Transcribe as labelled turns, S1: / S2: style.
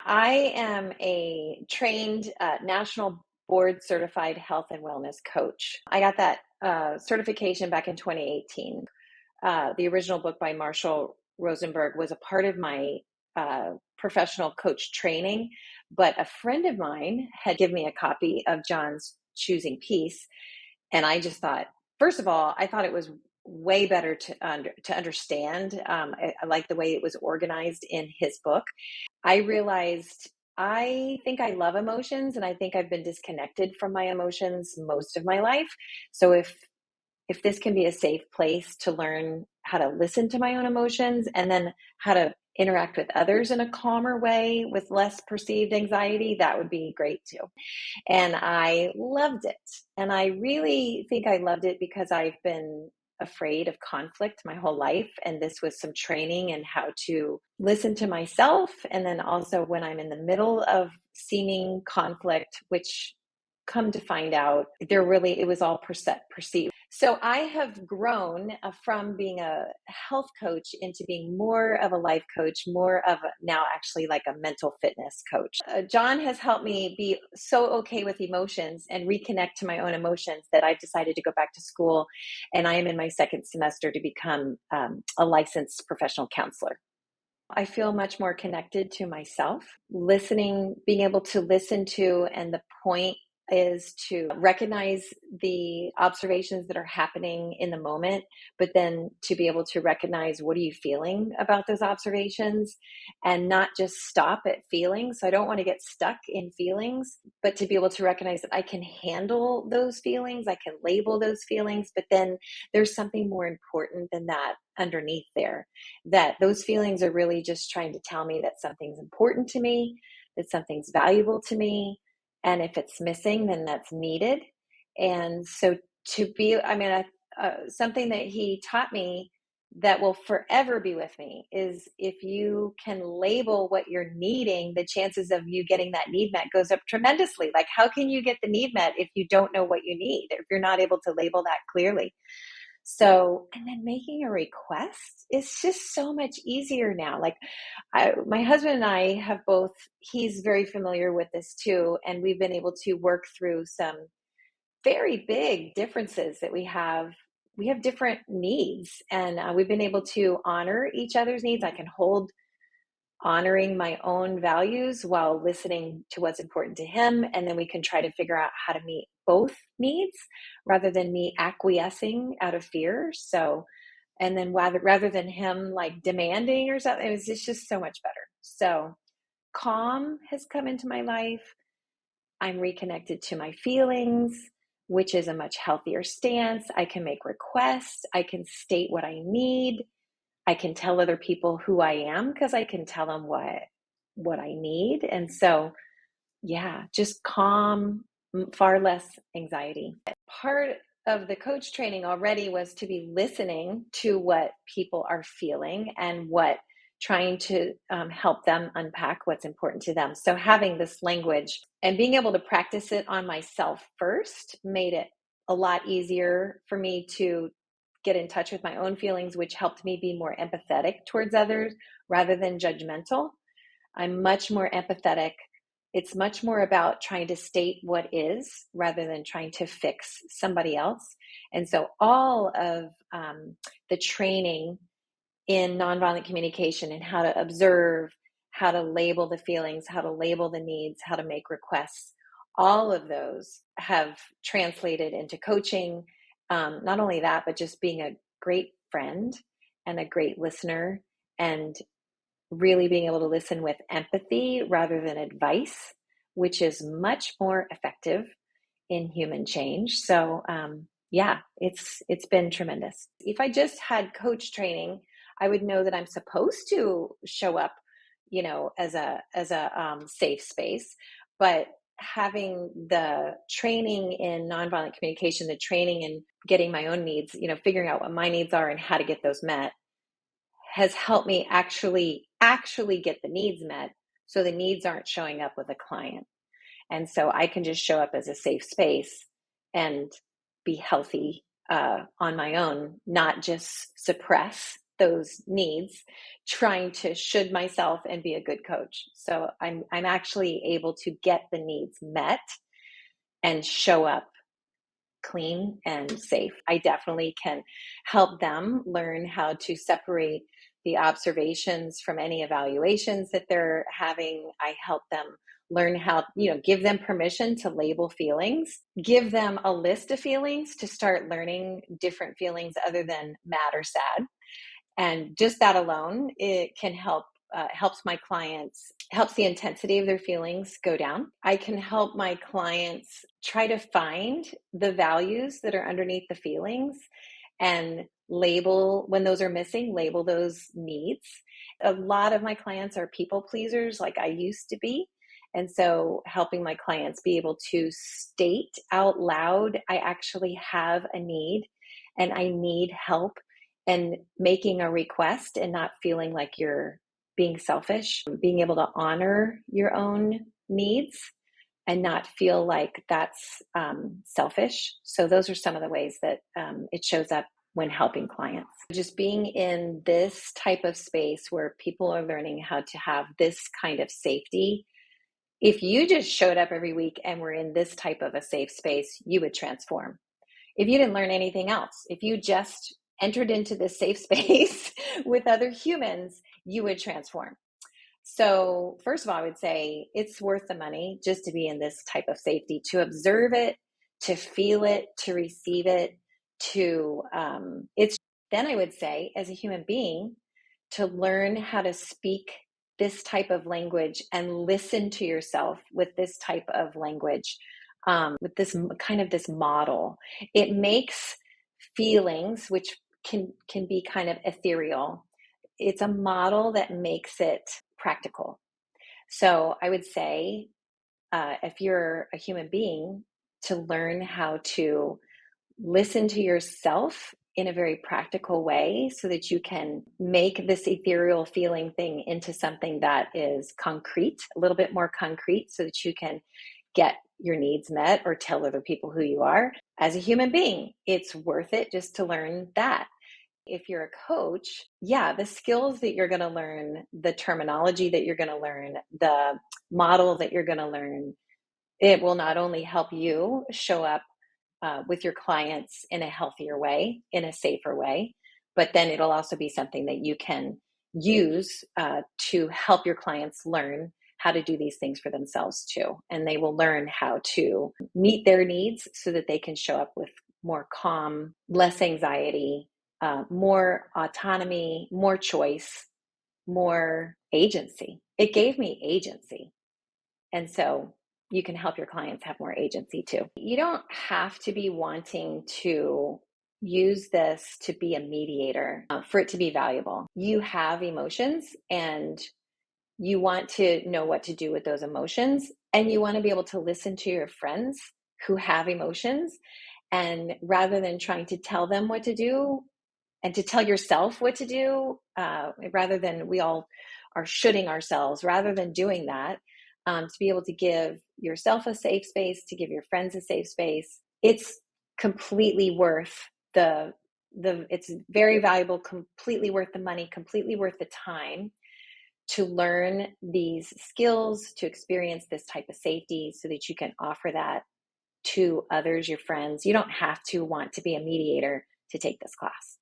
S1: I am a trained national board certified health and wellness coach. I got that certification back in 2018. The original book by Marshall Rosenberg was a part of my professional coach training, but a friend of mine had given me a copy of John's Choosing Peace. And I just thought, first of all, I thought it was way better to understand. I like the way it was organized in his book. I realized I think I love emotions, and I think I've been disconnected from my emotions most of my life. So if this can be a safe place to learn how to listen to my own emotions and then how to interact with others in a calmer way with less perceived anxiety, that would be great too. And I loved it. And I really think I loved it because I've been afraid of conflict my whole life. And this was some training in how to listen to myself. And then also when I'm in the middle of seeming conflict, which come to find out it was all perceived. So I have grown from being a health coach into being more of a life coach, more of now actually like a mental fitness coach. John has helped me be so okay with emotions and reconnect to my own emotions that I decided to go back to school, and I am in my second semester to become a licensed professional counselor. I feel much more connected to myself, being able to listen to, and the point is to recognize the observations that are happening in the moment, but then to be able to recognize what are you feeling about those observations and not just stop at feelings. So I don't want to get stuck in feelings, but to be able to recognize that I can handle those feelings, I can label those feelings, but then there's something more important than that underneath there, that those feelings are really just trying to tell me that something's important to me, that something's valuable to me. And if it's missing, then that's needed. And so something that he taught me that will forever be with me is if you can label what you're needing, the chances of you getting that need met goes up tremendously. Like, how can you get the need met if you don't know what you need, if you're not able to label that clearly? So, and then making a request is just so much easier now. Like my husband and I have both, he's very familiar with this too. And we've been able to work through some very big differences that we have. We have different needs, and we've been able to honor each other's needs. I can hold honoring my own values while listening to what's important to him. And then we can try to figure out how to meet both needs rather than me acquiescing out of fear. So, and then rather than him like demanding or something, it's just so much better. So calm has come into my life. I'm reconnected to my feelings, which is a much healthier stance. I can make requests. I can state what I need. I can tell other people who I am because I can tell them what I need. And so, yeah, just calm, far less anxiety. Part of the coach training already was to be listening to what people are feeling and trying to help them unpack what's important to them. So having this language and being able to practice it on myself first made it a lot easier for me to get in touch with my own feelings, which helped me be more empathetic towards others rather than judgmental. I'm much more empathetic. It's much more about trying to state what is rather than trying to fix somebody else. And so all of the training in nonviolent communication and how to observe, how to label the feelings, how to label the needs, how to make requests, all of those have translated into coaching. Not only that, but just being a great friend and a great listener, and really being able to listen with empathy rather than advice, which is much more effective in human change. So yeah, it's been tremendous. If I just had coach training, I would know that I'm supposed to show up, as a safe space. But having the training in nonviolent communication, the training in getting my own needs, figuring out what my needs are and how to get those met, has helped me actually get the needs met. So the needs aren't showing up with a client. And so I can just show up as a safe space and be healthy on my own, not just suppress those needs, trying to should myself and be a good coach. So I'm actually able to get the needs met and show up clean and safe. I definitely can help them learn how to separate the observations from any evaluations that they're having. I help them learn how, give them permission to label feelings, give them a list of feelings to start learning different feelings other than mad or sad. And just that alone, it can helps my clients, helps the intensity of their feelings go down. I can help my clients try to find the values that are underneath the feelings and label, when those are missing, label those needs. A lot of my clients are people pleasers, like I used to be. And so helping my clients be able to state out loud, I actually have a need and I need help, and making a request and not feeling like you're being selfish, being able to honor your own needs and not feel like that's selfish. So those are some of the ways that it shows up when helping clients. Just being in this type of space where people are learning how to have this kind of safety. If you just showed up every week and were in this type of a safe space, you would transform. If you didn't learn anything else, if you just entered into this safe space with other humans, you would transform. So first of all, I would say it's worth the money just to be in this type of safety, to observe it, to feel it, to receive it, then I would say as a human being, to learn how to speak this type of language and listen to yourself with this type of language, with this kind of this model. It makes feelings, which can be kind of ethereal. It's a model that makes it practical. So I would say, if you're a human being, to learn how to listen to yourself in a very practical way so that you can make this ethereal feeling thing into something that is concrete, a little bit more concrete, so that you can get your needs met or tell other people who you are. As a human being, it's worth it just to learn that. If you're a coach, the skills that you're going to learn, the terminology that you're going to learn, the model that you're going to learn, it will not only help you show up with your clients in a healthier way, in a safer way, but then it'll also be something that you can use to help your clients learn how to do these things for themselves too. And they will learn how to meet their needs so that they can show up with more calm, less anxiety, more autonomy, more choice, more agency. It gave me agency. And so you can help your clients have more agency too. You don't have to be wanting to use this to be a mediator for it to be valuable. You have emotions and you want to know what to do with those emotions, and you want to be able to listen to your friends who have emotions, and rather than trying to tell them what to do and to tell yourself what to do, rather than we all are shoulding ourselves, rather than doing that, to be able to give yourself a safe space, to give your friends a safe space, it's completely worth it's very valuable, completely worth the money, completely worth the time to learn these skills, to experience this type of safety so that you can offer that to others, your friends. You don't have to want to be a mediator to take this class.